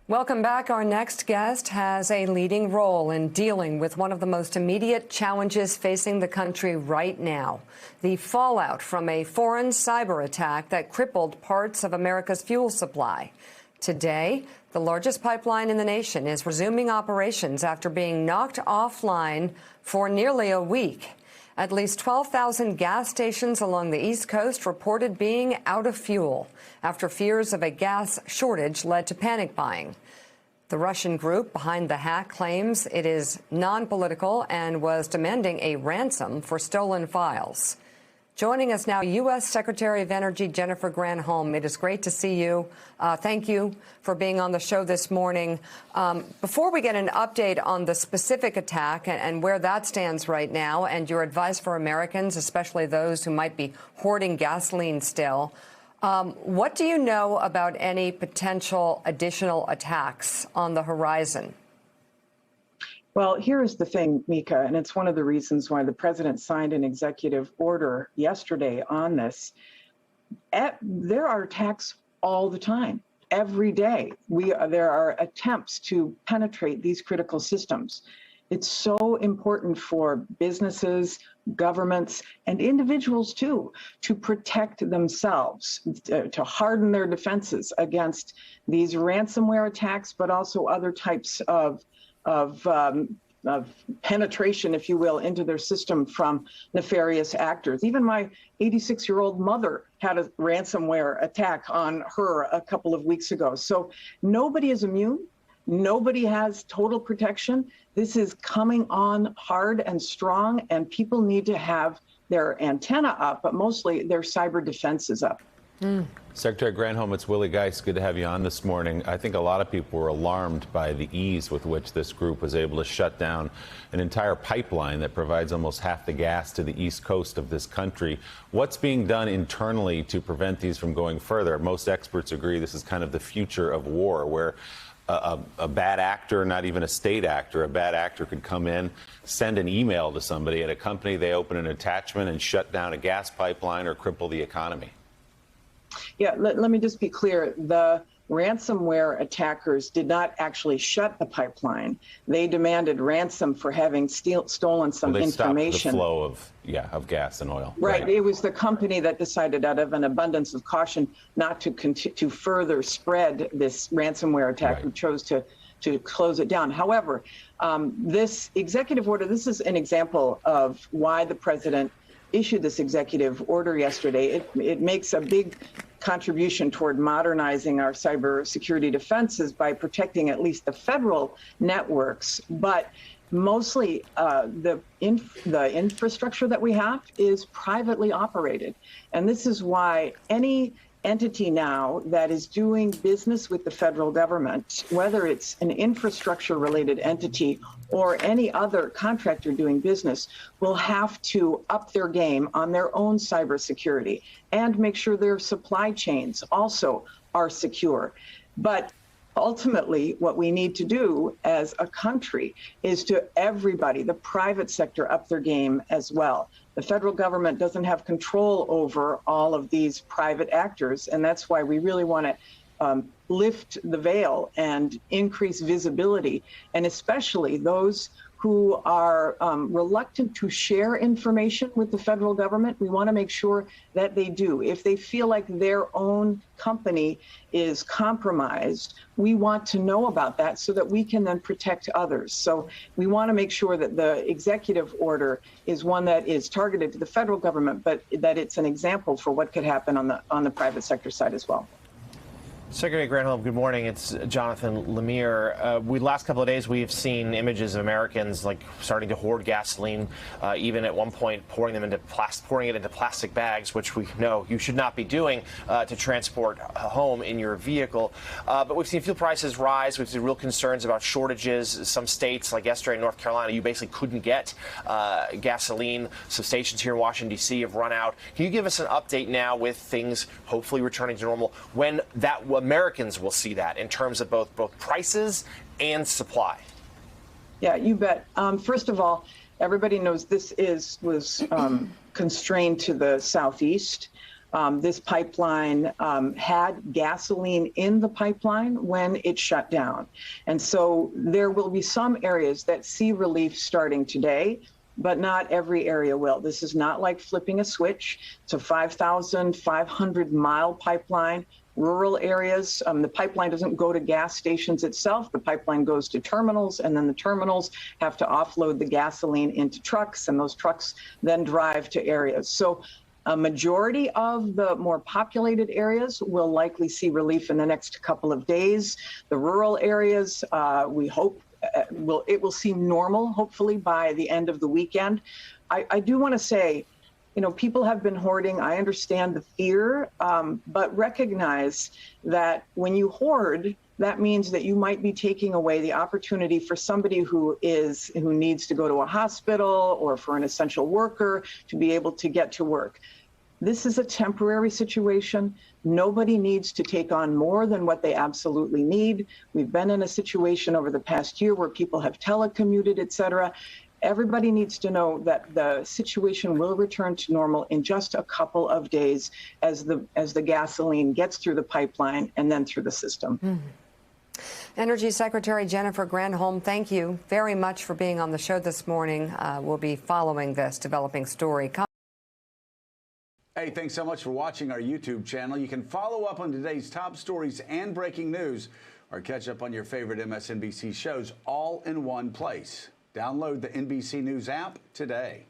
Welcome back. Our next guest has a leading role in dealing with one of the most immediate challenges facing the country right now, the fallout from a foreign cyber attack that crippled parts of America's fuel supply. Today, the largest pipeline in the nation is resuming operations after being knocked offline for nearly a week. At least 12,000 gas stations along the East Coast reported being out of fuel after fears of a gas shortage led to panic buying. The Russian group behind the hack claims it is non-political and was demanding a ransom for stolen files. Joining us now, U.S. Secretary of Energy Jennifer Granholm. It is great to see you. Thank you for being on the show this morning. Before we get an update on the specific attack and where that stands right now and your advice for Americans, especially those who might be hoarding gasoline still, what do you know about any potential additional attacks on the horizon? Well, here is the thing, Mika, and it's one of the reasons why the president signed an executive order yesterday on this. There are attacks all the time, every day. There are attempts to penetrate these critical systems. It's so important for businesses, governments, and individuals, too, to protect themselves, to harden their defenses against these ransomware attacks, but also other types of penetration, if you will, into their system from nefarious actors. Even my 86-year-old mother had a ransomware attack on her a couple of weeks ago. So nobody is immune. Nobody has total protection. This is coming on hard and strong, and people need to have their antenna up, but mostly their cyber defenses up. Secretary Granholm, it's Willie Geist. Good to have you on this morning. I think a lot of people were alarmed by the ease with which this group was able to shut down an entire pipeline that provides almost half the gas to the East Coast of this country. What's being done internally to prevent these from going further? Most experts agree this is kind of the future of war, where a bad actor, not even a state actor, a bad actor could come in, send an email to somebody at a company, they open an attachment and shut down a gas pipeline or cripple the economy. Yeah, let me just be clear. The ransomware attackers did not actually shut the pipeline. They demanded ransom for having stolen some information. Stopped the flow of gas and oil. Right. It was the company that decided, out of an abundance of caution, not to further spread this ransomware attack, who chose to close it down. However, this executive order, this is an example of why the president issued this executive order yesterday. It makes a big contribution toward modernizing our cybersecurity defenses by protecting at least the federal networks. But mostly the infrastructure that we have is privately operated. And this is why any entity now that is doing business with the federal government, whether it's an infrastructure-related entity or any other contractor doing business, will have to up their game on their own cybersecurity and make sure their supply chains also are secure. But ultimately, what we need to do as a country is to everybody, the private sector, up their game as well. The federal government doesn't have control over all of these private actors, and that's why we really want to lift the veil and increase visibility, and especially those who are reluctant to share information with the federal government. We want to make sure that they do. If they feel like their own company is compromised, we want to know about that so that we can then protect others. So we want to make sure that the executive order is one that is targeted to the federal government, but that it's an example for what could happen on the private sector side as well. Secretary Granholm, good morning. It's Jonathan Lemire. Last couple of days, we've seen images of Americans starting to hoard gasoline, even at one point pouring it into plastic bags, which we know you should not be doing to transport home in your vehicle. But we've seen fuel prices rise. We've seen real concerns about shortages. Some states, like yesterday in North Carolina, you basically couldn't get gasoline. Some stations here in Washington, D.C. have run out. Can you give us an update now with things hopefully returning to normal, when Americans will see that in terms of both prices and supply? Yeah, you bet. First of all, everybody knows this was constrained to the Southeast. This pipeline had gasoline in the pipeline when it shut down. And so there will be some areas that see relief starting today, but not every area will. This is not like flipping a switch. It's a 5,500-mile pipeline. Rural areas, the pipeline doesn't go to gas stations itself. The pipeline goes to terminals, and then the terminals have to offload the gasoline into trucks, and those trucks then drive to areas. So a majority of the more populated areas will likely see relief in the next couple of days. The rural areas, we hope, it will seem normal, hopefully, by the end of the weekend. I do want to say, you know, people have been hoarding. I understand the fear, but recognize that when you hoard, that means that you might be taking away the opportunity for somebody who needs to go to a hospital, or for an essential worker to be able to get to work. This is a temporary situation. Nobody needs to take on more than what they absolutely need. We've been in a situation over the past year where people have telecommuted, et cetera. Everybody needs to know that the situation will return to normal in just a couple of days as the gasoline gets through the pipeline and then through the system. Energy Secretary Jennifer Granholm, thank you very much for being on the show this morning. We'll be following this developing story. Hey, thanks so much for watching our YouTube channel. You can follow up on today's top stories and breaking news, or catch up on your favorite MSNBC shows all in one place. Download the NBC News app today.